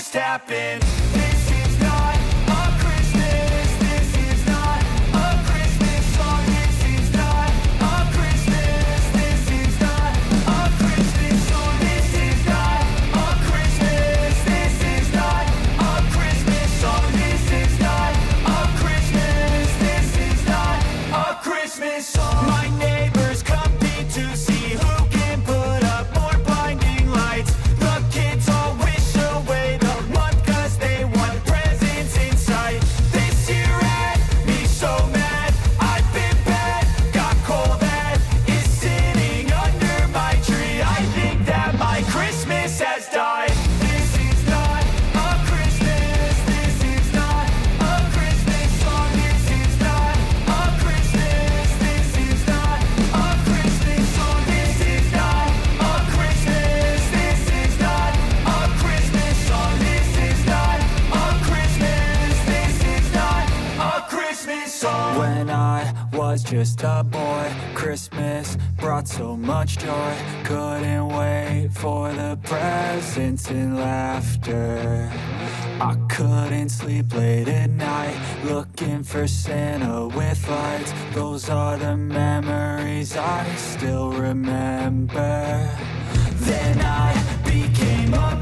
just happened. This is not a Christmas. This is not a Christmas song. This is not a Christmas. This is not a Christmas song. This is not a Christmas. This is not a Christmas song. This is not a Christmas. This is not a Christmas song. My neighbors compete to see who can put up more blinding lights. The kids all wish away the month 'cause they want presents in sight. This year had me so mad. I've been bad, got coal that is sitting under my tree. I think that my Christmas has died. This is not a Christmas. This is not a Christmas song. This is not a Christmas. This is not a Christmas song. This is not a Christmas. This is not a Christmas song. This is not a Christmas. This is not a Christmas song. When I was just a boy, Christmas brought so much joy. Couldn't wait for the presents and laughter. I couldn't sleep late at night, looking for Santa with lights. Those are the memories I still remember. Then I became a